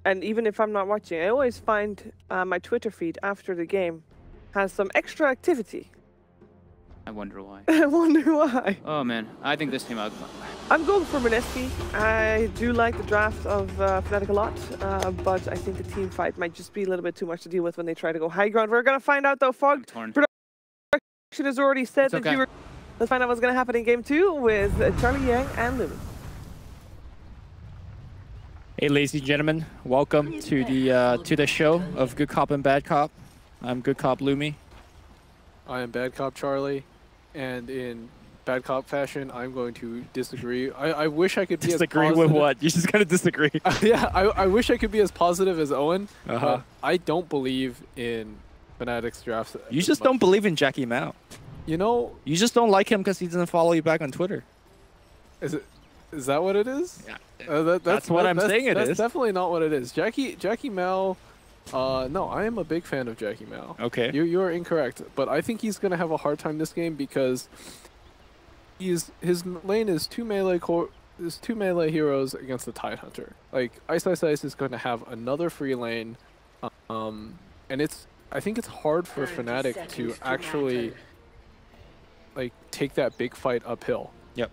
and even if I'm not watching, I always find my Twitter feed after the game has some extra activity. I wonder why. I wonder why. Oh man, I think this team out. I'm going for Mineski. I do like the draft of Fnatic a lot, but I think the team fight might just be a little bit too much to deal with when they try to go high ground. We're going to find out though. Fog production has already said that you were. Let's find out what's going to happen in game 2 with Charlie Yang and Lumi. Hey, ladies and gentlemen, welcome to the show of Good Cop and Bad Cop. I'm Good Cop Lumi. I am Bad Cop Charlie, and in Bad Cop fashion, I'm going to disagree. I wish I could be disagree as with what? You're just gonna disagree. Yeah, I wish I could be as positive as Owen. I don't believe in Fnatic's drafts. You just don't believe in Jackie Mao. You know, you just don't like him because he doesn't follow you back on Twitter. Is that what it is? Yeah, that's what I'm saying. That's definitely not what it is. Jackie Mao. No, I am a big fan of Jackie Mao. Okay. You are incorrect, but I think he's gonna have a hard time this game because his lane is two melee heroes against the Tidehunter. Like iceiceice is going to have another free lane, and I think it's hard for Fnatic to actually like take that big fight uphill. Yep.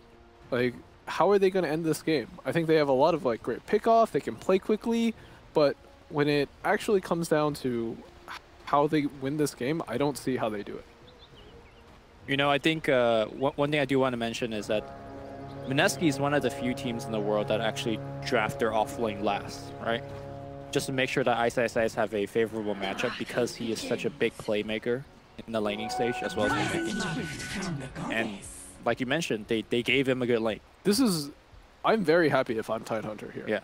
Like, how are they going to end this game? I think they have a lot of like great pickoff. They can play quickly, but when it actually comes down to how they win this game, I don't see how they do it. You know, I think one thing I do want to mention is that Mineski is one of the few teams in the world that actually draft their offlane last, right? Just to make sure that iceiceice have a favorable matchup because he is such a big playmaker in the laning stage as well as the making. And like you mentioned, they gave him a good lane. I'm very happy if I'm Tidehunter here. Yeah,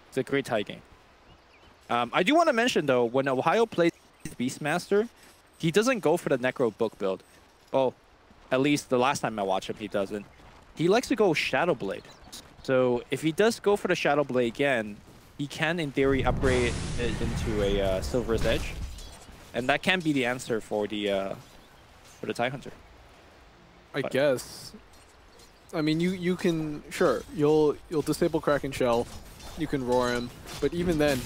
it's a great tie game. I do want to mention though, when Ohaiyo plays Beastmaster, he doesn't go for the Necro book build. Oh, at least the last time I watched him, he doesn't. He likes to go Shadow Blade. So if he does go for the Shadow Blade again, he can, in theory, upgrade it into a Silver's Edge, and that can be the answer for the Tidehunter. I guess. I mean, you can you'll disable Kraken Shell, you can roar him, but even then,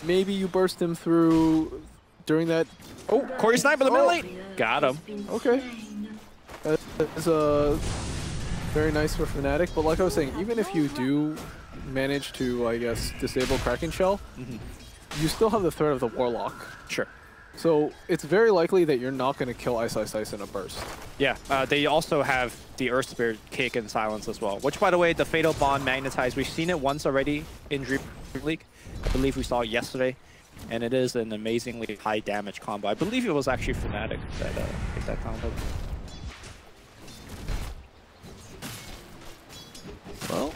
maybe you burst him through during that. Oh, Corey Sniper in the middle lane. Got him. Okay. That's very nice for Fnatic, but like I was saying, even if you do manage to, I guess, disable Kraken Shell, you still have the threat of the Warlock. Sure. So it's very likely that you're not going to kill iceiceice in a burst. Yeah, they also have the Earth Spirit kick and silence as well, which, by the way, the Fatal Bond magnetized, we've seen it once already in DreamLeague. I believe we saw it yesterday, and it is an amazingly high damage combo. I believe it was actually Fnatic that picked that combo. Well,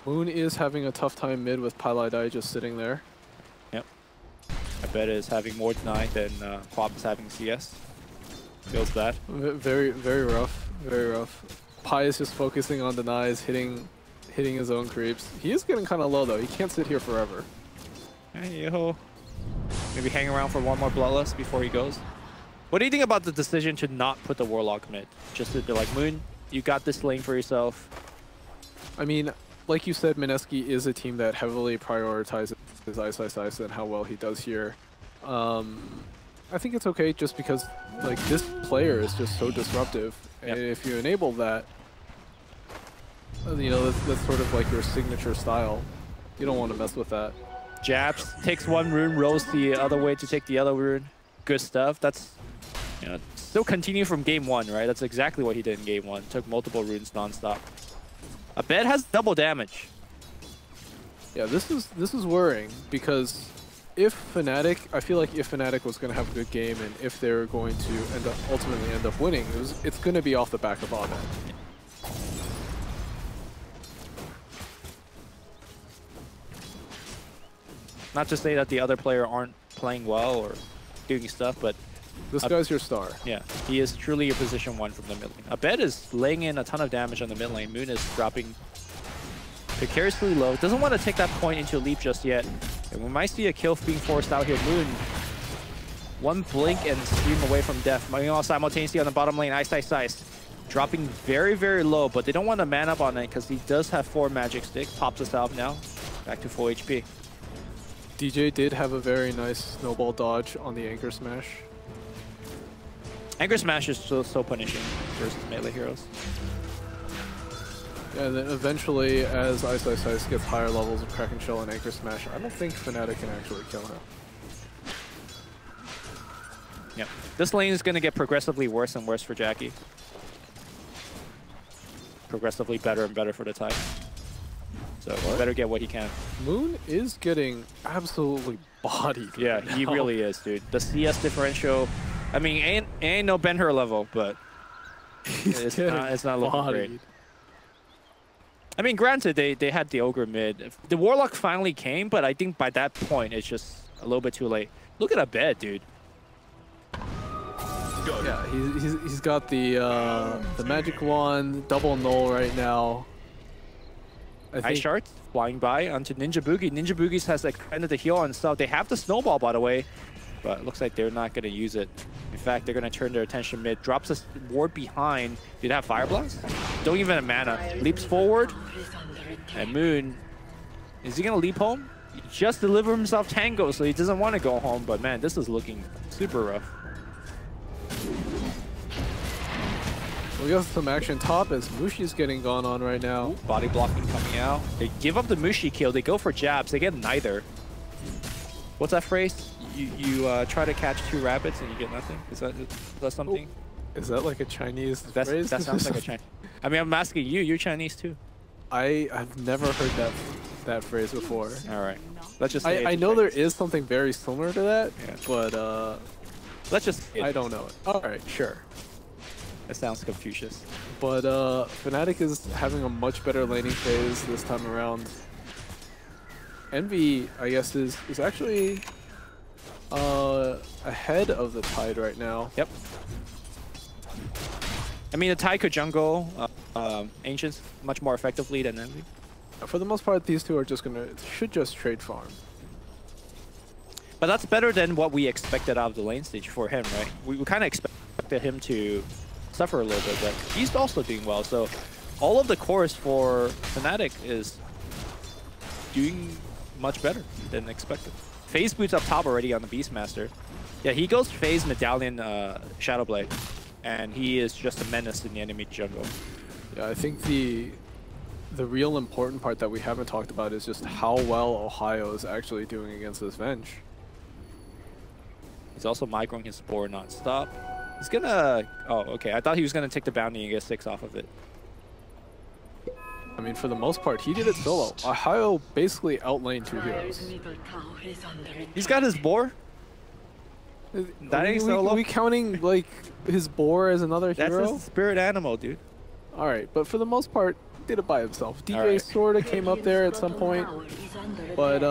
Moon is having a tough time mid with pieliedie just sitting there. Yep. Abed is having more deny than Quab is having CS. Feels bad. Very, very rough. Very rough. Pi is just focusing on denies, hitting his own creeps. He is getting kind of low though. He can't sit here forever. Hey, yo. Maybe hang around for one more Bloodlust before he goes. What do you think about the decision to not put the Warlock mid? Just to be like, Moon, you got this lane for yourself. I mean, like you said, Mineski is a team that heavily prioritizes his iceiceice and how well he does here. I think it's okay just because like this player is just so disruptive, and if you enable that, you know, that's sort of like your signature style. You don't want to mess with that. Jabz takes one rune, rolls the other way to take the other rune. Good stuff. That's, you know, still continue from game 1, right? That's exactly what he did in game 1. Took multiple runes nonstop. Abed has double damage. Yeah, this is worrying because if Fnatic, I feel like if Fnatic was going to have a good game and if they're going to ultimately end up winning, it's going to be off the back of Abed. Not to say that the other player aren't playing well or doing stuff, but this guy's your star. Yeah, he is truly a position 1 from the mid lane. Abed is laying in a ton of damage on the mid lane. Moon is dropping precariously low. Doesn't want to take that point into a leap just yet. And we might see a kill being forced out here. Moon, one blink and stream away from death. Meanwhile, simultaneously on the bottom lane, iceiceice dropping very, very low, but they don't want to man up on it because he does have 4 magic sticks. Pops us out now. Back to full HP. DJ did have a very nice snowball dodge on the anchor smash. Anchor smash is so punishing versus melee heroes. Yeah, and then eventually, as iceiceice gets higher levels of Kraken Shell and Anchor Smash, I don't think Fnatic can actually kill him. Yep. This lane is going to get progressively worse and worse for Jackie. Progressively better and better for the Tide. So he better get what he can. Moon is getting absolutely bodied. Yeah, right he now. really is, dude. The CS differential, I mean, ain't no Ben-Hur level, but it's not looking bodied. great. I mean, granted, they had the Ogre mid. The Warlock finally came, but I think by that point, it's just a little bit too late. Look at Abed, dude. Yeah, he's got the magic wand, double null right now. Ice Shards flying by onto ninjaboogie. ninjaboogie has extended the heal and stuff. They have the snowball, by the way, but it looks like they're not going to use it. In fact, they're going to turn their attention mid. Drops a ward behind. Did it have Fire Blast? Don't even have mana. Leaps forward. And Moon, is he going to leap home? He just delivered himself Tango, so he doesn't want to go home. But man, this is looking super rough. We got some action top as Mushi's getting gone on right now. Ooh, body blocking coming out. They give up the Mushi kill. They go for Jabz. They get neither. What's that phrase? You try to catch 2 rabbits and you get nothing? Is that something? Ooh. Is that like a Chinese phrase? That sounds like a Chinese. I mean, I'm asking you. You're Chinese too. I've never heard that phrase before. All right. Let's just say I know there is something very similar to that, yeah. But let's just. I don't know it. All right, sure. That sounds Confucius. But Fnatic is having a much better laning phase this time around. Envy, I guess, is actually ahead of the Tide right now. Yep. I mean, the Tide could jungle Ancients much more effectively than Envy. For the most part, these two are should just trade farm. But that's better than what we expected out of the lane stage for him, right? We kind of expected him to suffer a little bit, but he's also doing well. So all of the cores for Fnatic is doing much better than expected. FaZe boots up top already on the Beastmaster. Yeah, he goes FaZe Medallion Shadowblade, and he is just a menace in the enemy jungle. Yeah, I think the real important part that we haven't talked about is just how well Ohaiyo is actually doing against this Venge. He's also microing his Spore non-stop. He's gonna... Oh, okay. I thought he was gonna take the bounty and get 6 off of it. I mean, for the most part, he did it solo. Ohaiyo basically outlaned 2 heroes. He's got his Boar. That ain't solo. Are we counting, like, his Boar as another hero? That's his spirit animal, dude. Alright, but for the most part, he did it by himself. DJ right. sorta came up there at some point, but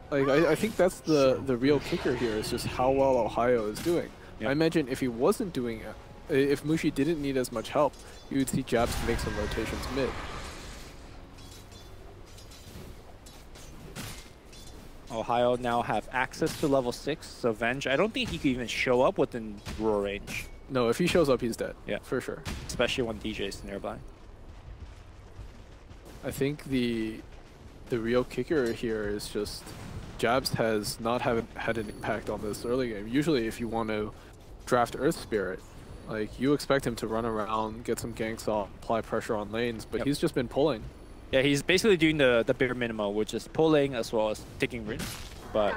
like I think that's the real kicker here is just how well Ohaiyo is doing. Yep. I imagine if he wasn't doing it, if Mushi didn't need as much help, you would see Jabz make some rotations mid. Ohaiyo now have access to level 6, so Venge, I don't think he could even show up within roar range. No, if he shows up, he's dead. Yeah, for sure. Especially when DJ's nearby. I think the real kicker here is just Jabz has not had an impact on this early game. Usually, if you want to draft Earth Spirit, like you expect him to run around, get some ganks off, apply pressure on lanes, but he's just been pulling. Yeah, he's basically doing the bare minimum, which is pulling as well as taking risks. But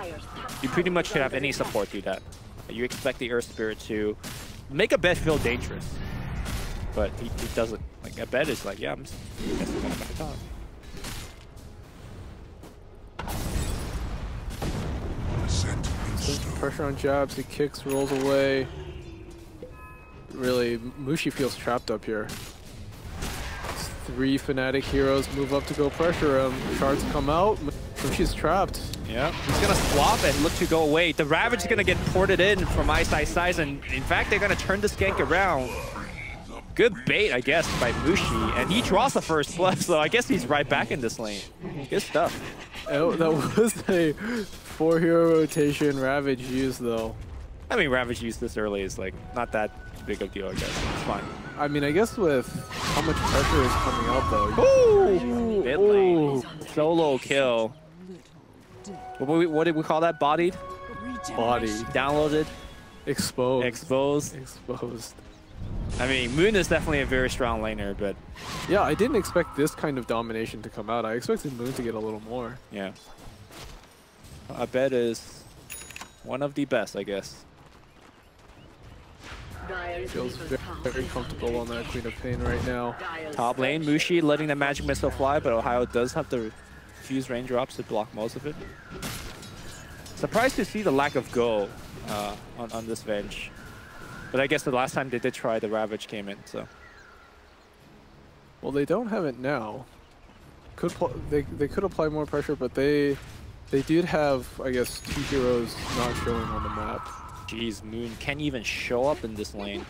you pretty much should have any support do that. You expect the Earth Spirit to make Abed feel dangerous, but he doesn't. Like Abed is like, yeah, I'm just gonna back off. Pressure on Jabz, he kicks, rolls away. Really, Mushi feels trapped up here. 3 Fnatic heroes move up to go pressure him. Shards come out, Mushi's trapped. Yeah, he's gonna swap and look to go away. The Ravage is gonna get ported in from iceiceice, and in fact, they're gonna turn this gank around. Good bait, I guess, by Mushi, and he draws the first blood, so I guess he's right back in this lane. Good stuff. Oh, that was a 4-hero rotation Ravage used, though. I mean, Ravage used this early is like not that big of a deal, I guess. It's fine. I mean, I guess with how much pressure is coming out, though. Ooh! Mid lane. Solo kill. What did we call that? Bodied? Body. Downloaded? Exposed. Exposed? Exposed. I mean, Moon is definitely a very strong laner, but... Yeah, I didn't expect this kind of domination to come out. I expected Moon to get a little more. Yeah. Abed is one of the best, I guess. Feels very comfortable on that Queen of Pain right now. Top lane, Mushi letting the magic missile fly, but Ohaiyo does have the fuse raindrops to block most of it. Surprised to see the lack of go on this bench. But I guess the last time they did try, the Ravage came in, so. Well, they don't have it now. They could apply more pressure, but they did have, I guess, 2 heroes not showing on the map. Jeez, Moon can't even show up in this lane.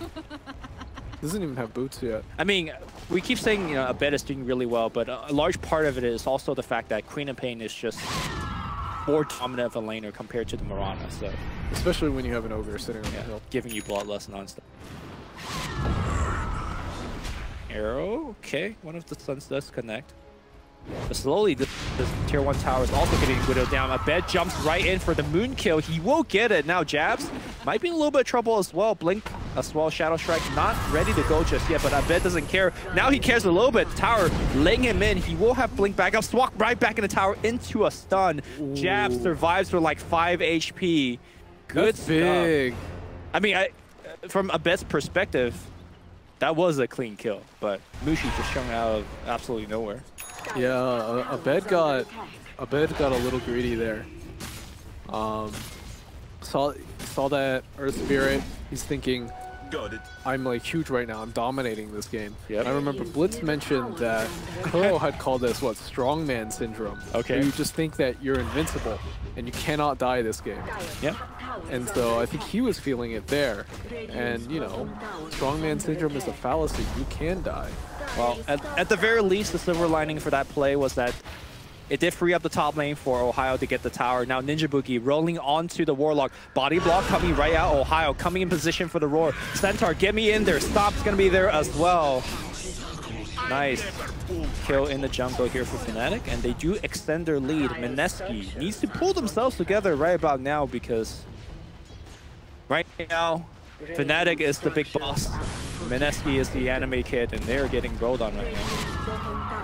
Doesn't even have boots yet. I mean, we keep saying, you know, Abed is doing really well, but a large part of it is also the fact that Queen of Pain is just more dominant of a laner compared to the Mirana, so. Especially when you have an Ogre sitting on the hill. Giving you bloodlust nonstop. Arrow, okay, one of the stuns does connect. But slowly, this tier 1 tower is also getting widowed down. Abed jumps right in for the Moon kill. He will get it. Now Jabz might be in a little bit of trouble as well. Blink as well. Shadow Strike not ready to go just yet, but Abed doesn't care. Now he cares a little bit. Tower laying him in. He will have Blink back up. Swap right back in the tower into a stun. Ooh. Jabz survives for like 5 HP. Good stuff. Big. I mean, from Abed's perspective, that was a clean kill, but Mushi just showing out of absolutely nowhere. Yeah, Abed got a little greedy there. Saw that Earth Spirit. He's thinking, I'm like huge right now. I'm dominating this game. Yep. I remember Blitz mentioned that Kuro had called this what, strongman syndrome. Okay. Where you just think that you're invincible and you cannot die this game. Yep. And so I think he was feeling it there. And you know, strongman syndrome is a fallacy. You can die. Well, at the very least, the silver lining for that play was that it did free up the top lane for Ohaiyo to get the tower. Now ninjaboogie rolling onto the Warlock. Body block coming right out. Ohaiyo coming in position for the roar. Centaur, get me in there. Stop's going to be there as well. Nice kill in the jungle here for Fnatic. And they do extend their lead. Mineski needs to pull themselves together right about now because right now, Fnatic is the big boss. Mineski is the anime kid, and they're getting rolled on right now.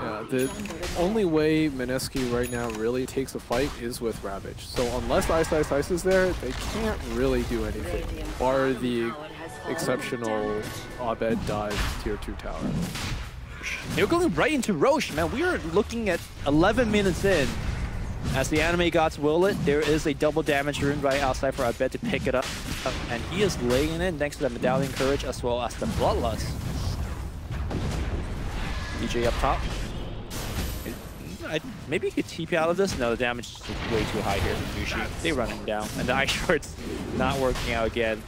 Yeah, the only way Mineski right now really takes a fight is with Ravage. So unless iceiceice is there, they can't really do anything. Bar the exceptional Abed dive tier 2 tower. They're going right into Roche, man. We are looking at 11 minutes in. As the anime gods will it, there is a double damage rune right outside for Abed to pick it up. And he is laying in next to the Medallion Courage as well as the Bloodlust. DJ up top. Maybe he could TP out of this. No, the damage is way too high here for Mushi. They run him down. And the Ice Short's not working out again.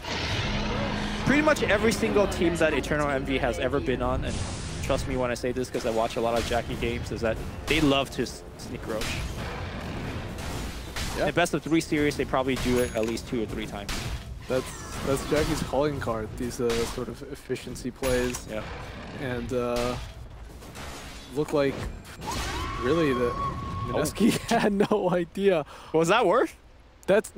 Pretty much every single team that EternaLEnVy has ever been on, and trust me when I say this because I watch a lot of Jackie games, is that they love to sneak Roche. Yeah. In best of 3 series, they probably do it at least 2 or 3 times. That's Jackie's calling card. These sort of efficiency plays. Yeah. And look like really that Mineski had no idea. Was that worth? That's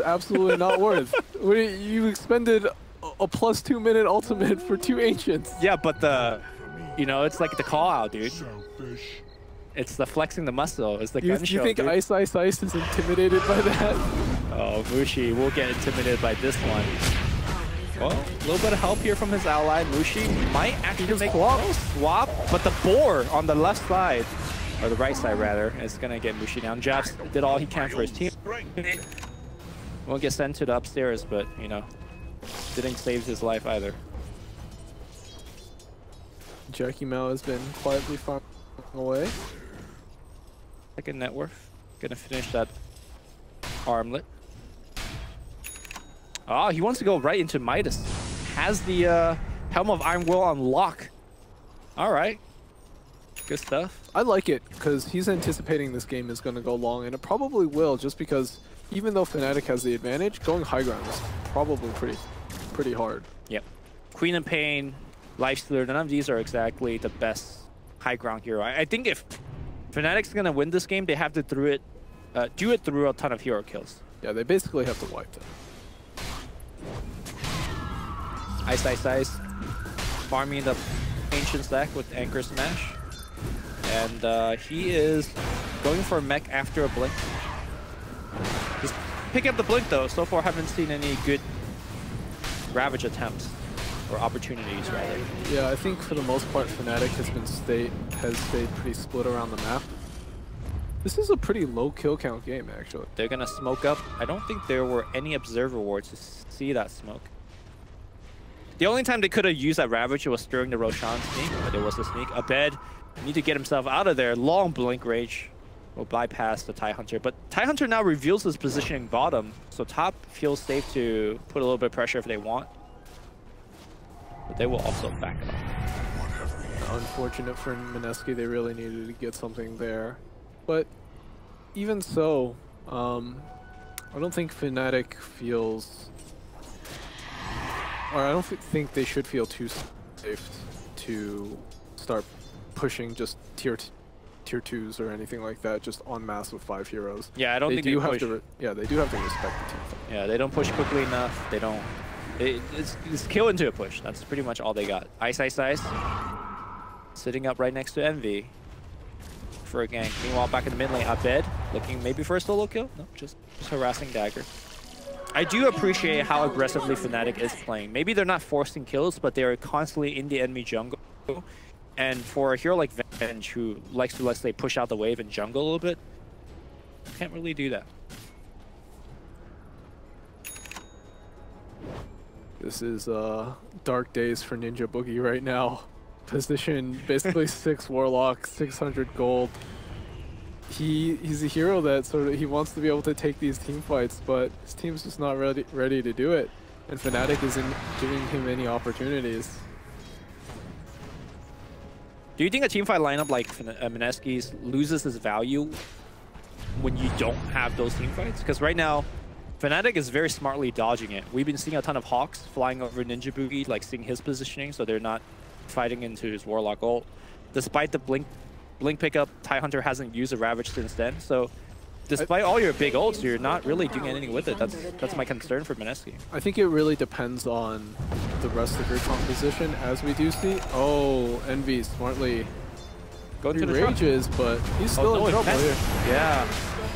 absolutely not worth. You expended a +2 minute ultimate for 2 ancients. Yeah, but it's like the call out, dude. It's the flexing the muscle. It's the gun show. You think iceiceice is intimidated by that? Oh, Mushi will get intimidated by this one. Well, a little bit of help here from his ally. Mushi might actually make a swap, but the boar on the left side, or the right side rather, is going to get Mushi down. Jabz did all he can for his team. Won't get sent to the upstairs, but, you know, didn't save his life either. Jackie Mao has been quietly farming away. Second net worth. Gonna finish that armlet. Oh, he wants to go right into Midas. Has the Helm of Iron Will on lock. All right. Good stuff. I like it because he's anticipating this game is going to go long, and it probably will, just because even though Fnatic has the advantage, going high ground is probably pretty hard. Yep. Queen of Pain, Lifestealer, none of these are exactly the best high ground hero. I think if Fnatic's going to win this game, they have to do it do it through a ton of hero kills. Yeah, they basically have to wipe them. iceiceice farming the ancient stack with Anchor Smash. And he is going for a mech after a blink. Just pick up the blink though. So far haven't seen any good Ravage attempts. Or opportunities, rather. Yeah, I think for the most part, Fnatic has stayed pretty split around the map. This is a pretty low kill count game, actually. They're gonna smoke up. I don't think there were any observer wards to see that smoke. The only time they could have used that Ravage was during the Roshan sneak, but there was a sneak. Abed need to get himself out of there. Long blink rage will bypass the TIE Hunter, but TIE Hunter now reveals his positioning bottom, so top feels safe to put a little bit of pressure if they want. But they will also back it up. Unfortunate for Mineski, they really needed to get something there. But even so, I don't think Fnatic feels... Or I don't think they should feel too safe to start pushing just tier 2s or anything like that, just en masse with 5 heroes. Yeah, I don't think they have to. Yeah, they do have to respect the team fight. Yeah, they don't push quickly enough. They don't. It's kill into a push. That's pretty much all they got. iceiceice sitting up right next to EnVy for a gank. Meanwhile, back in the mid lane, Abed looking maybe for a solo kill. No, just harassing Dagger. I do appreciate how aggressively Fnatic is playing. Maybe they're not forcing kills, but they are constantly in the enemy jungle. And for a hero like Venge, who likes to, let's say, push out the wave and jungle a little bit, can't really do that. This is dark days for ninjaboogie right now. Position basically 6 Warlock, 600 gold. He's a hero that he wants to be able to take these team fights, but his team's just not ready to do it. And Fnatic isn't giving him any opportunities. Do you think a teamfight lineup like Mineski's loses its value when you don't have those teamfights? Because right now, Fnatic is very smartly dodging it. We've been seeing a ton of Hawks flying over ninjaboogie, like seeing his positioning, so they're not fighting into his Warlock ult. Despite the blink pickup, TIE Hunter hasn't used a Ravage since then, so despite all your big ults, you're not really doing anything with it. That's my concern for Mineski. I think it really depends on the rest of your composition, as we do see. Oh, EnVy smartly going to the rages, but he's still in trouble here. Yeah.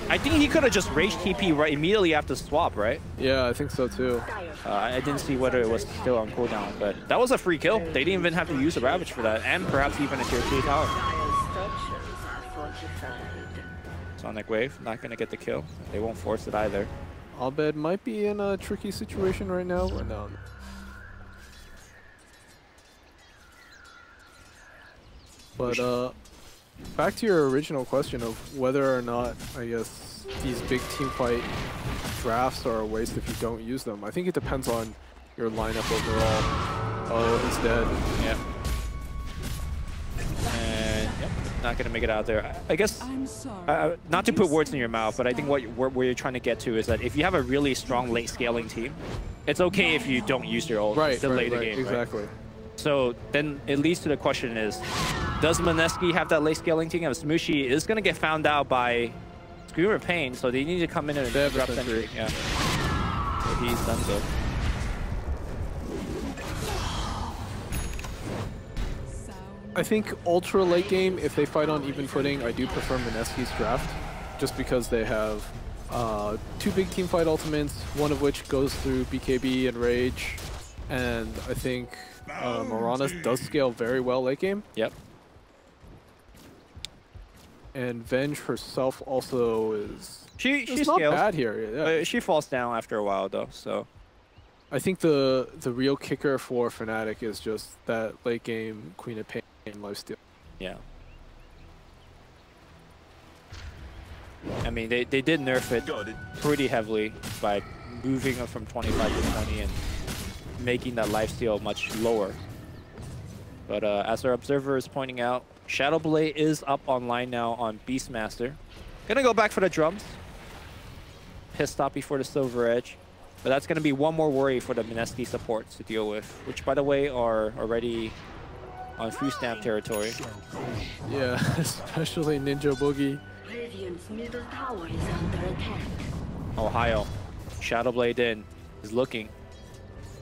I think he could have just rage TP right immediately after swap, right? Yeah, I think so too. I didn't see whether it was still on cooldown, but that was a free kill. They didn't even have to use a Ravage for that, and perhaps even a tier 2 tower. Sonic Wave, not going to get the kill. They won't force it either. Abed might be in a tricky situation right now. No. But back to your original question of whether or not, I guess, these big team fight drafts are a waste if you don't use them. I think it depends on your lineup overall. Oh, he's dead. Yeah. And yep, not going to make it out there. I guess, not to put words in your mouth, but I think where you're trying to get to is that if you have a really strong late scaling team, it's okay if you don't use your ult to delay the game. Exactly. Right? So then it leads to the question is, does Mineski have that late scaling team? Mushi is going to get found out by Screamer Pain, so they need to come in and drop sentry. Yeah. So he's done so. I think ultra late game, if they fight on even footing, I do prefer Mineski's draft, just because they have 2 big team fight ultimates, one of which goes through BKB and Rage, and I think Morana does scale very well late game. Yep. And Venge herself also is she's not bad here. Yeah. She falls down after a while though, so I think the real kicker for Fnatic is just that late game Queen of Pain lifesteal. Yeah. I mean, they did nerf it pretty heavily by moving it from 25 to 20 and making that lifesteal much lower. But as our observer is pointing out, Shadowblade is up online now on Beastmaster. Gonna go back for the drums. Pissed off before the Silver Edge. But that's gonna be one more worry for the Mineski supports to deal with, which by the way are already on food stamp territory. Yeah, especially ninjaboogie. Radiant's middle tower is under attack. Ohaiyo, Shadowblade in, is looking.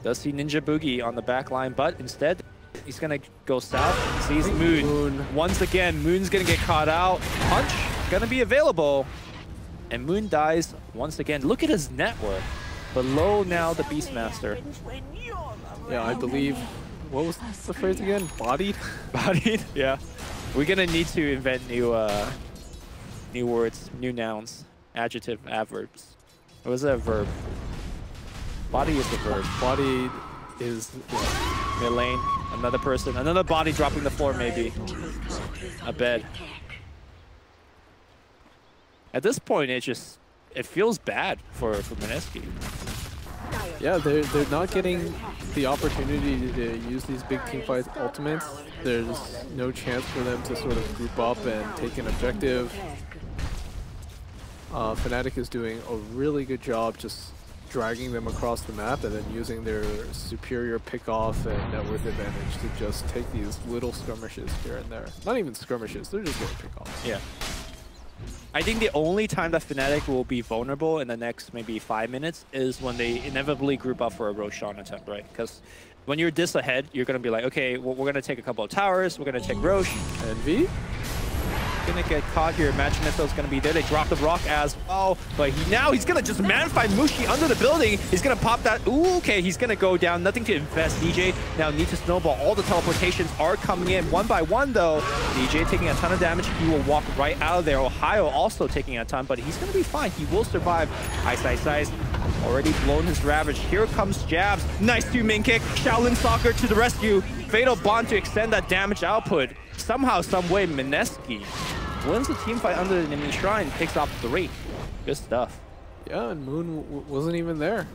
Does see ninjaboogie on the back line, but instead he's gonna go south. Sees Moon. Once again, Moon's gonna get caught out. Punch gonna be available, and Moon dies once again. Look at his network. Below now the Beastmaster. Yeah, I believe. What was the phrase again? Bodied? Bodied? Yeah. We're gonna need to invent new new words, new nouns, adjective, adverbs. What was that verb? Body is the verb. Bodied is Mid lane, another person, another body dropping the floor maybe. Abed. At this point, it feels bad for Mineski. Yeah, they're not getting the opportunity to use these big teamfight ultimates. There's no chance for them to sort of group up and take an objective. Fnatic is doing a really good job just dragging them across the map and then using their superior pick-off and net worth advantage to just take these little skirmishes here and there. Not even skirmishes, they're just getting pick-offs. Yeah. I think the only time that Fnatic will be vulnerable in the next maybe 5 minutes is when they inevitably group up for a Roshan attempt, right? Because when you're this ahead, you're going to be like, okay, well, we're going to take a couple of towers, we're going to take Rosh. Envy? Gonna get caught here. Imagine if those gonna be there. They drop the rock as well, but he's gonna just man-fight Mushi under the building. He's gonna pop that. Ooh, okay, he's gonna go down. Nothing to invest. DJ now need to snowball. All the teleportations are coming in one by one though. DJ taking a ton of damage. He will walk right out of there. Ohaiyo also taking a ton, but he's gonna be fine. He will survive. iceiceice already blown his ravage. Here comes Jabz. Nice 2-main kick. Shaolin Soccer to the rescue. Fatal Bond to extend that damage output. Somehow, someway, Mineski wins the team fight under the enemy shrine, picks off 3. Good stuff. Yeah, and Moon wasn't even there.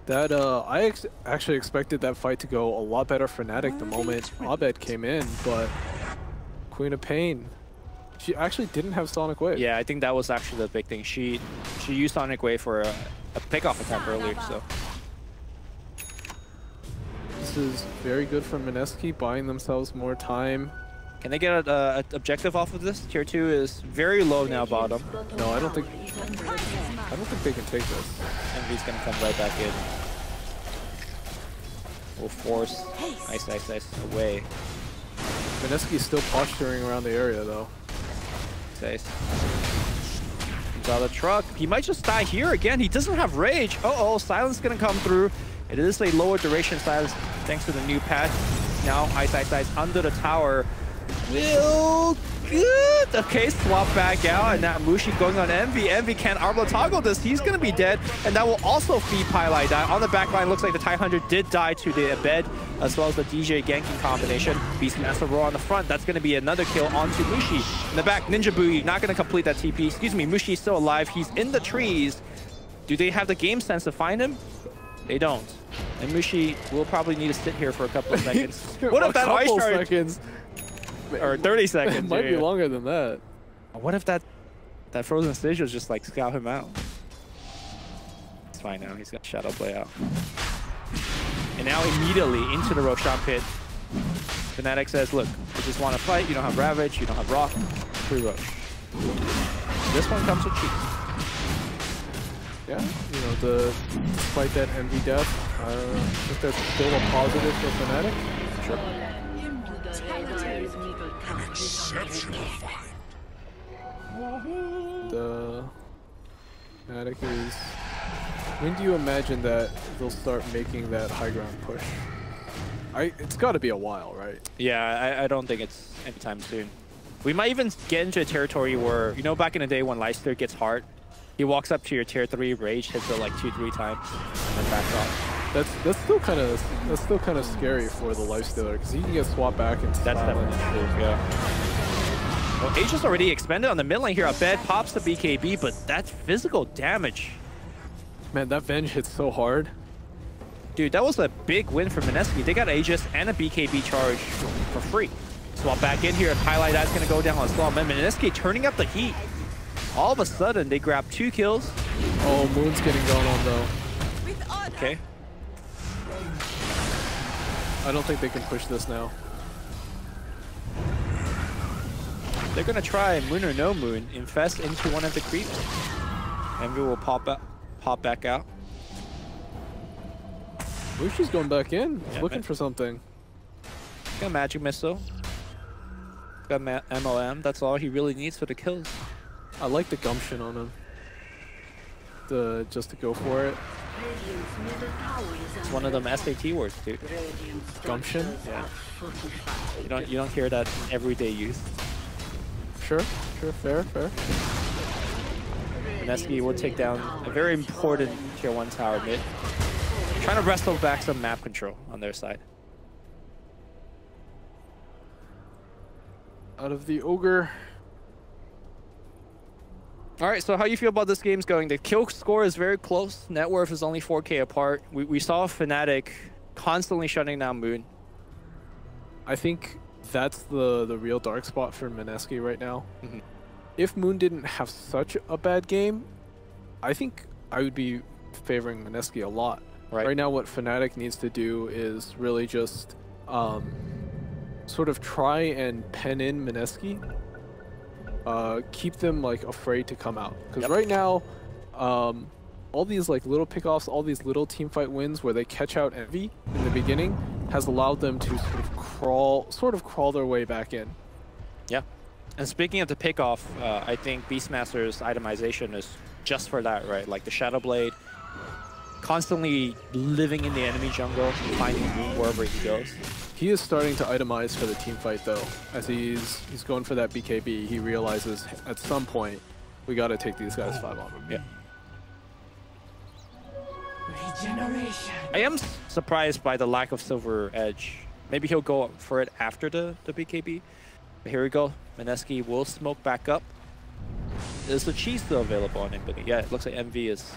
That I actually expected that fight to go a lot better for Fnatic the moment Abed came in, but Queen of Pain, she actually didn't have Sonic Wave. Yeah, I think that was actually the big thing. She used Sonic Wave for a pick-off attempt earlier, so. This is very good for Mineski, buying themselves more time. Can they get an objective off of this? Tier 2 is very low now bottom. No, I don't think they can take this. Envy's gonna come right back in. We'll force iceiceice away. Mineski's still posturing around the area though. Comes out of the truck. He might just die here again. He doesn't have rage. Uh-oh, silence gonna come through. It is a lower duration silence thanks to the new patch. Now iceiceice under the tower. Will good. Okay, swap back out, and now Mushi going on Envy. Envy can't Arbor toggle this. He's gonna be dead, and that will also feed pieliedie. On the back line, looks like the TIE100 did die to the Abed, as well as the DJ ganking combination. Beastmaster Roar on the front. That's gonna be another kill onto Mushi. In the back, ninjaboogie not gonna complete that TP. Excuse me, Mushi is still alive. He's in the trees. Do they have the game sense to find him? They don't. And Mushi will probably need to sit here for a couple of seconds. What if that ice charge? Seconds. Or 30 seconds. It might be longer than that. What if that frozen stage was just like scout him out? It's fine now. He's got Shadow play out. And now immediately into the Roshan pit. Fnatic says, look, you just want to fight. You don't have Ravage. You don't have Rock. Free Rosh. This one comes with cheese. Yeah, you know, despite that Envy death, I think that's still a positive for Fnatic. Sure. Exceptional fight. The Fnatic is. When do you imagine that they'll start making that high ground push? It's got to be a while, right? Yeah, I don't think it's anytime soon. We might even get into a territory where, you know, back in the day when Leicester gets hard, he walks up to your tier 3 rage, hits it like 2-3 times, and then backs off. That's still kind of scary for the Lifestealer because he can get swapped back into. That's definitely true. Yeah. Well, Aegis already expended on the mid lane here. Abed pops the BKB, but that's physical damage. Man, that Venge hits so hard. Dude, that was a big win for Mineski. They got Aegis and a BKB charge for free. Swap back in here. pieliedie's going to go down on slow. Mineski turning up the heat. All of a sudden, they grab 2 kills. Oh, Moon's getting going on though. Okay. I don't think they can push this now. they're gonna try Moon or no Moon, infest into one of the creeps. EternaLEnVy will pop back out. Mushi's going back in, Yeah, looking for something. Got Magic Missile. Got MOM. That's all he really needs for the kills. I like the gumption on him. Just to go for it. It's one of them SAT words, dude. Gumption? Yeah. You don't hear that in everyday use. Sure, fair. Mineski will take down a very important tier 1 tower mid. Trying to wrestle back some map control on their side. Out of the Ogre. Alright, so how you feel about this game's going? The kill score is very close. Net worth is only 4K apart. We saw Fnatic constantly shutting down Moon. I think that's the real dark spot for Mineski right now. Mm-hmm. If Moon didn't have such a bad game, I think I would be favoring Mineski a lot. Right now, what Fnatic needs to do is really just sort of try and pen in Mineski. Keep them like afraid to come out. Because right now, all these like little pickoffs, all these little team fight wins where they catch out EternaLEnVy in the beginning has allowed them to sort of crawl their way back in. Yeah. And speaking of the pickoff, I think Beastmaster's itemization is just for that, right? Like the Shadow Blade, constantly living in the enemy jungle, finding Moon wherever he goes. He is starting to itemize for the team fight though. As he's going for that BKB, he realizes at some point we gotta take these guys 5 on him. Yeah. Regeneration. I am surprised by the lack of Silver Edge. Maybe he'll go for it after the BKB. But here we go. Mineski will smoke back up. Is the cheese still available on anybody? Yeah, it looks like EternaLEnVy is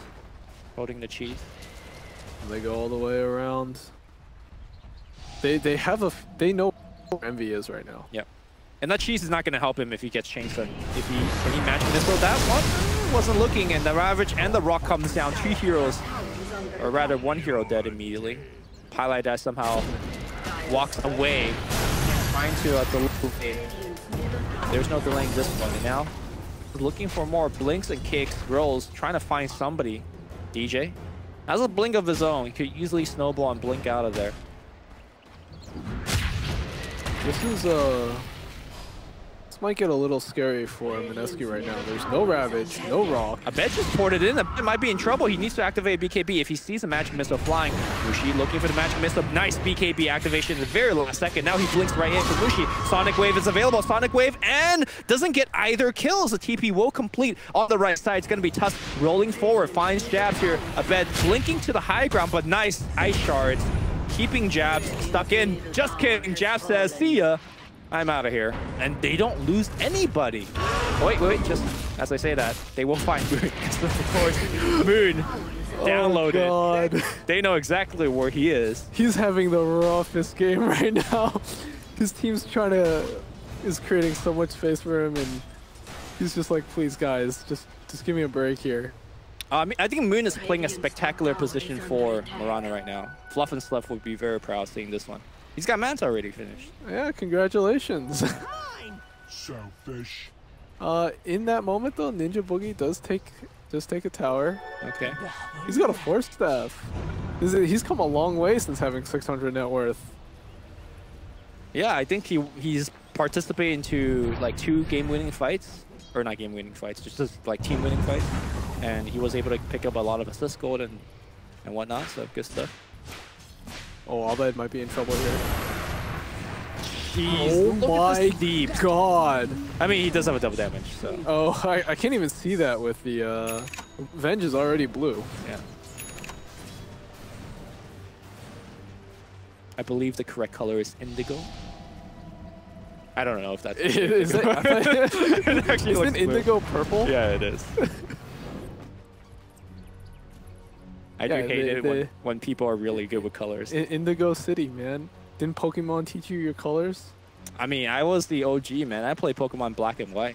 holding the cheese. And they go all the way around. They know where EternaLEnVy is right now. Yep. And that cheese is not going to help him if he gets changed. Can he match Missile? That one wasn't looking, and the Ravage and the Rock comes down. 2 heroes, or rather 1 hero dead immediately. pieliedie somehow walks away, trying to delay. There's no delaying this one. And now looking for more blinks and kicks, rolls, trying to find somebody. DJ has a blink of his own. He could easily snowball and blink out of there. This might get a little scary for Mineski right now. There's no Ravage, no Rock. Abed just poured it in. Abed might be in trouble. He needs to activate BKB if he sees a Magic Missile flying. Mushi looking for the Magic Missile. Nice BKB activation in the very last second. Now he blinks right in for Mushi. Sonic Wave is available. Sonic Wave and doesn't get either kills. The TP will complete on the right side. It's going to be Tusk rolling forward. Finds Jabz here. Abed blinking to the high ground, but nice ice shards. Keeping Jabz stuck in. Just kidding. Jabz says, see ya. I'm out of here. And they don't lose anybody. Oh, wait, just as I say that, they will find Moon. Because of course, Moon downloaded. Oh, God. They know exactly where he is. He's having the roughest game right now. His team's is creating so much space for him, and he's just like, please guys, just give me a break here. I think Moon is playing a spectacular position for Mirana right now. Fluff and Sluff would be very proud seeing this one. He's got Manta already finished. Yeah, congratulations. Selfish. In that moment though, ninjaboogie does take a tower. Okay. He's got a Force Staff. He's come a long way since having 600 net worth. Yeah, I think he's participating into like 2 game-winning fights, or not game-winning fights, just like team-winning fights, and he was able to pick up a lot of assist gold and whatnot. So good stuff. Oh, Abed might be in trouble here. Jeez, oh look my at this deep. God. I mean, he does have a double damage, so. Oh, I can't even see that with the Venge is already blue. Yeah. I believe the correct color is indigo. I don't know if that's Is it? it actually Isn't indigo purple? Yeah, it is. I do hate it when people are really good with colors. Indigo City, man. Didn't Pokemon teach you your colors? I mean, I was the OG, man. I played Pokemon Black and White.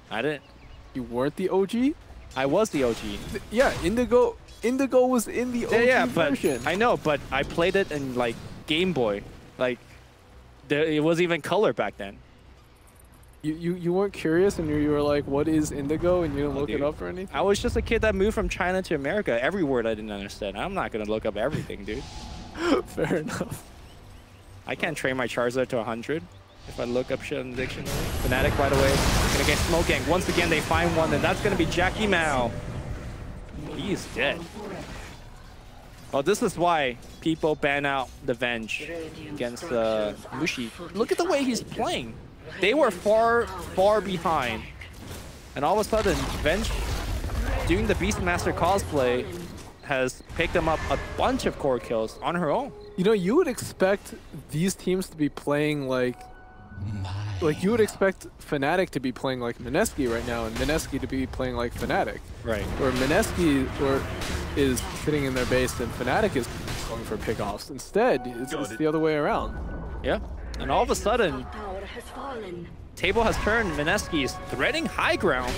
I didn't. You weren't the OG? I was the OG. Yeah, Indigo was in the OG version. But I know, but I played it in like Game Boy. Like, it wasn't even color back then. You weren't curious and you were like, what is indigo? And you didn't look it up or anything? I was just a kid that moved from China to America. Every word I didn't understand. I'm not going to look up everything, dude. Fair enough. I can't train my Charizard to 100 if I look up shit in the dictionary. Fnatic, by the way, going to get smoke ganked. Once again, they find one, and that's going to be Jackie Mao. He's dead. Oh, this is why people ban out the Venge against Mushi. Look at the way he's playing. They were far behind. And all of a sudden, Venge, doing the Beastmaster cosplay, has picked them up a bunch of core kills on her own. You know, you would expect these teams to be playing like you would expect Fnatic to be playing like Mineski right now, and Mineski to be playing like Fnatic. Right. Where Mineski is sitting in their base and Fnatic is going for pickoffs. Instead, it's the other way around. Yeah. And all of a sudden, table has turned. Mineski is threading high ground.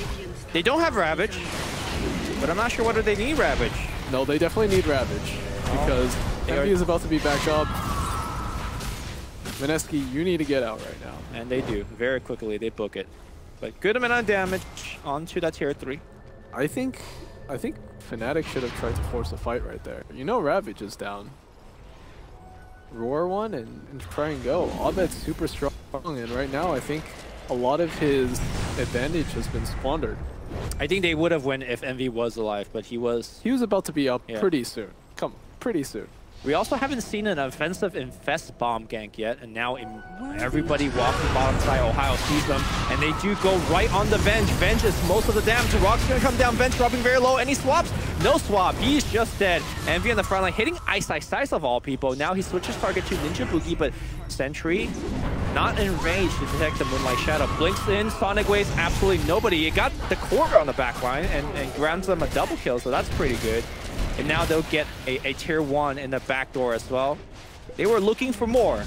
They don't have Ravage, but I'm not sure whether they need Ravage. No, they definitely need Ravage because EnerVy is about to be back up. Mineski, you need to get out right now. And they do. Very quickly, they book it. But good amount of damage onto that tier 3. I think Fnatic should have tried to force a fight right there. You know Ravage is down. Roar one and try and go. Abed's super strong, and right now I think a lot of his advantage has been squandered. I think they would have won if EnernaLEnVy was alive, but he was about to be up pretty soon. Come, pretty soon. We also haven't seen an offensive infest bomb gank yet, and now everybody walking bottom side. Ohaiyo sees them, and they do go right on the Venge. Venge is most of the damage. Rock's gonna come down. Venge dropping very low. Any swaps? No swap. He's just dead. EnernaLEnVy on the front line, hitting iceiceice of all people. Now he switches target to ninjaboogie, but Sentry not in range to detect the Moonlight Shadow. Blinks in, Sonic Waves, absolutely nobody. It got the core on the back line and grabs them a double kill, so that's pretty good. And now they'll get a tier 1 in the back door as well. They were looking for more,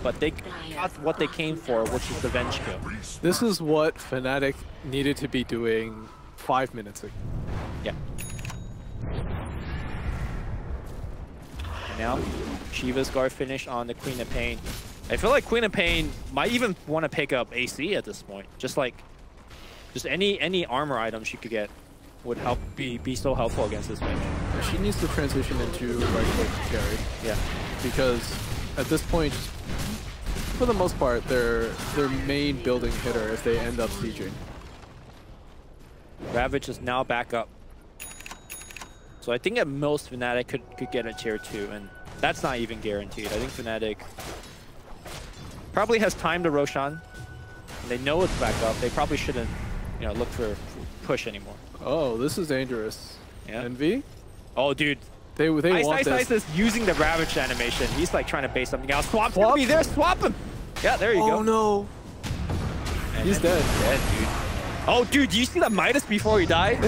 but they got what they came for, which is the Venge kill. This is what Fnatic needed to be doing 5 minutes ago. Yeah. And now, Shiva's guard finish on the Queen of Pain. I feel like Queen of Pain might even want to pick up AC at this point. Just any armor item she could get would help be so helpful against this Venge. She needs to transition into right click carry. Yeah. Because at this point, for the most part, their main building hitter if they end up sieging. Ravage is now back up. So I think at most Fnatic could get a tier 2, and that's not even guaranteed. I think Fnatic probably has time to Roshan. And they know it's back up. They probably shouldn't, look for push anymore. Oh, this is dangerous. Yeah. EnernaLEnVy? Oh, dude. They want this. iceiceice is using the Ravage animation. He's like trying to base something out. Swap's gonna be there. Swap him. Yeah, there you go. Oh no. And he's dead. Dead, dude. Oh, dude, do you see the Midas before he died?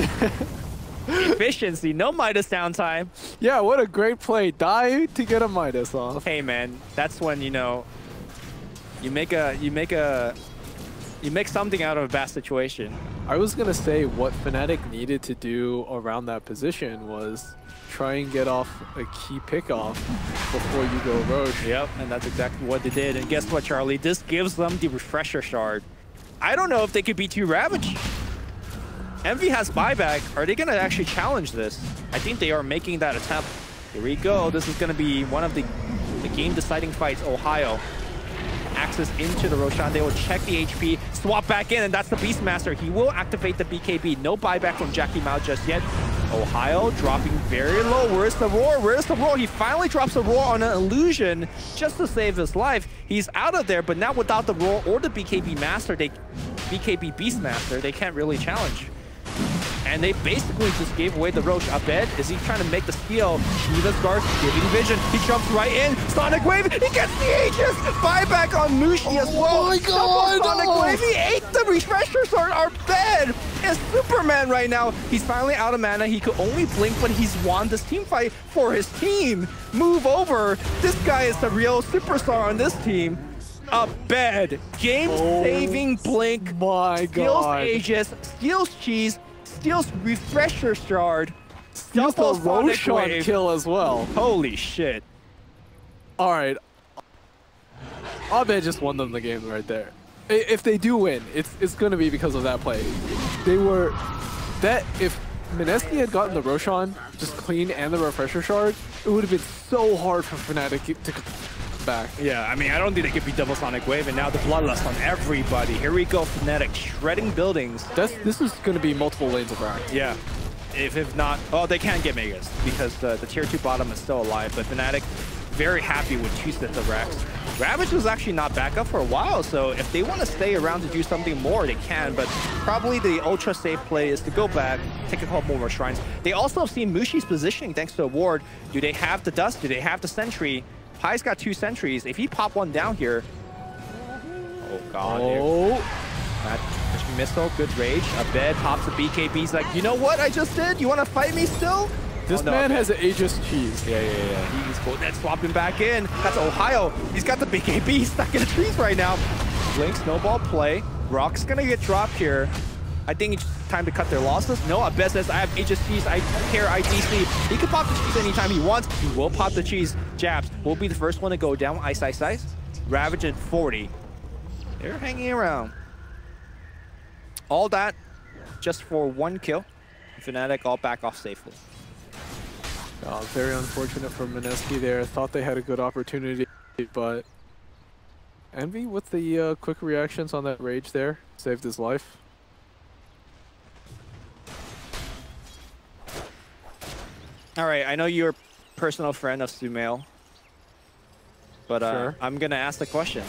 Efficiency, no Midas downtime. Yeah, what a great play. Die to get a Midas off. Hey man, that's when you make something out of a bad situation. I was gonna say what Fnatic needed to do around that position was try and get off a key pickoff before you go Roche. Yep, and that's exactly what they did. And guess what, Charlie? This gives them the refresher shard. I don't know if they could beat you Ravage. EnernaLEnVy has buyback. Are they gonna actually challenge this? I think they are making that attempt. Here we go. This is gonna be one of the game-deciding fights. Ohaiyo access into the Roshan. They will check the HP, swap back in, and that's the Beastmaster. He will activate the BKB. No buyback from Jackie Mao just yet. Ohaiyo dropping very low. Where's the Roar? Where's the Roar? He finally drops a Roar on an illusion just to save his life. He's out of there, but now without the Roar or the BKB Master, BKB Beastmaster, they can't really challenge. And they basically just gave away the Roche. Abed, is he trying to make the steal? Shiva's guard giving vision. He jumps right in. Sonic Wave, he gets the Aegis! Buyback on Mushi as well. Oh my god! Sonic Wave, he ate the refresher sword. Abed is Superman right now. He's finally out of mana. He could only blink, but he's won this team fight for his team. Move over. This guy is the real superstar on this team. Abed, game-saving blink. My god. Steals Aegis, steals cheese, steals refresher shard, steals the Roshan kill as well. Holy shit. Alright. Abed just won them the game right there. If they do win, it's going to be because of that play. They were that if Mineski had gotten the Roshan just clean and the refresher shard, it would have been so hard for Fnatic to come back. Yeah, I mean, I don't think they could be double Sonic Wave, and now the Bloodlust on everybody. Here we go, Fnatic shredding buildings. This is going to be multiple lanes of rack. Yeah. If not, oh, they can't get Megas because the tier 2 bottom is still alive, but Fnatic very happy with 2 sets of racks. Ravage was actually not back up for a while, so if they want to stay around to do something more, they can, but probably the ultra safe play is to go back, take a couple more shrines. They also have seen Mushi's positioning thanks to a ward. Do they have the dust? Do they have the sentry? Pai's got 2 sentries. If he pop one down here, oh god. Oh. That missile, good rage. Abed pops a BKB. He's like, you know what I just did? You want to fight me still? This man has an Aegis cheese. Yeah. He's cool. That's swapping back in. That's Ohaiyo. He's got the BKB stuck in the trees right now. Blink, snowball play. Rock's gonna get dropped here. I think it's time to cut their losses. No, Abed says, I have Aegis cheese. I don't care, IDC. He can pop the cheese anytime he wants. He will pop the cheese. Jabz will be the first one to go down. Ice. Ravage at 40. They're hanging around. All that just for 1 kill. Fnatic all back off safely. Very unfortunate for Mineski there. Thought they had a good opportunity, but Envy with the quick reactions on that rage there saved his life. All right, I know you're a personal friend of Sumail, but Sure. I'm gonna ask the question.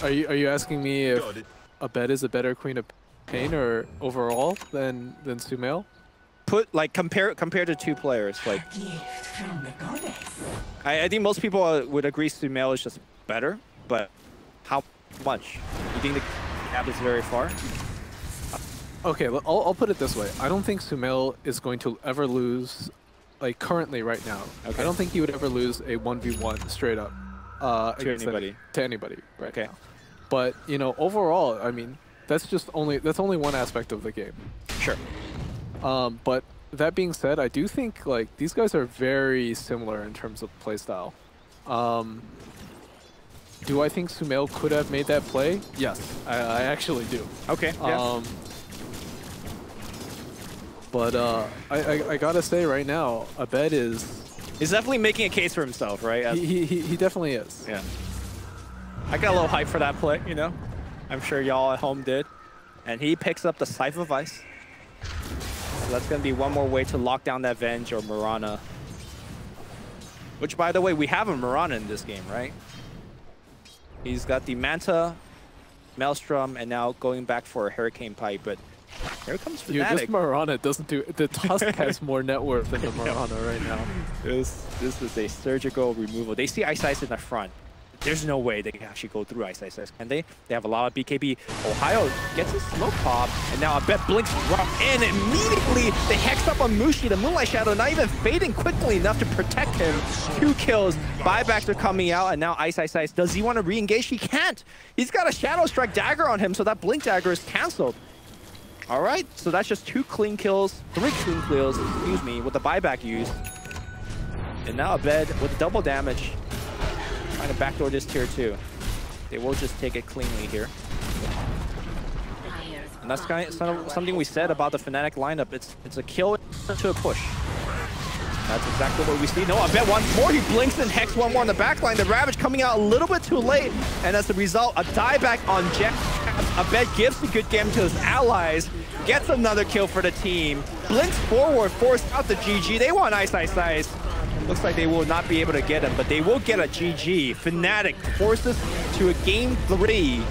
Are you asking me if Abed is a better Queen of Pain or overall than Sumail? Put like compare the 2 players. Like, A gift from the goddess. I think most people would agree Sumail is just better, but how much? You think the gap is very far? Okay, I'll put it this way. I don't think Sumail is going to ever lose, like currently right now. Okay. I don't think he would ever lose a 1v1 straight up against anybody. To anybody right Okay. now. But you know, overall, I mean, that's only one aspect of the game. Sure. But that being said, I do think like these guys are very similar in terms of playstyle. Do I think Sumail could have made that play? Yes, I actually do. Okay. Yeah. But I gotta say right now, Abed is... He's definitely making a case for himself, right? He definitely is. Yeah. I got a little hype for that play, you know? I'm sure y'all at home did. And he picks up the Scythe of Ice. So that's going to be one more way to lock down that Venge or Mirana. Which, by the way, we have a Mirana in this game, right? He's got the Manta, Maelstrom, and now going back for a Hurricane Pipe, but here comes Fnatic. Dude, this Mirana doesn't do... The Tusk has more net worth than the Mirana right now. This is a surgical removal. They see iceiceice in the front. There's no way they can actually go through iceiceice, can they? They have a lot of BKB. Ohaiyo gets his smoke pop, and now Abed blinks right in. Immediately, they hex up on Mushi. The Moonlight Shadow not even fading quickly enough to protect him. 2 kills. Buybacks are coming out, and now iceiceice. Does he want to re-engage? He can't. He's got a Shadow Strike dagger on him, so that blink dagger is canceled. All right, so that's just 2 clean kills, 3 clean kills, excuse me, with the buyback used. And now Abed with double damage. Trying to backdoor this tier 2. They will just take it cleanly here. And that's kind of something we said about the Fnatic lineup. It's a kill to a push. That's exactly what we see. No, Abed once more. He blinks and hex one more on the backline. The Ravage coming out a little bit too late. And as a result, a dieback on Jabz. Abed gives a good game to his allies. Gets another kill for the team. Blinks forward, forced out the GG. They want iceiceice. Looks like they will not be able to get him, but they will get a GG. Fnatic forces to a game 3.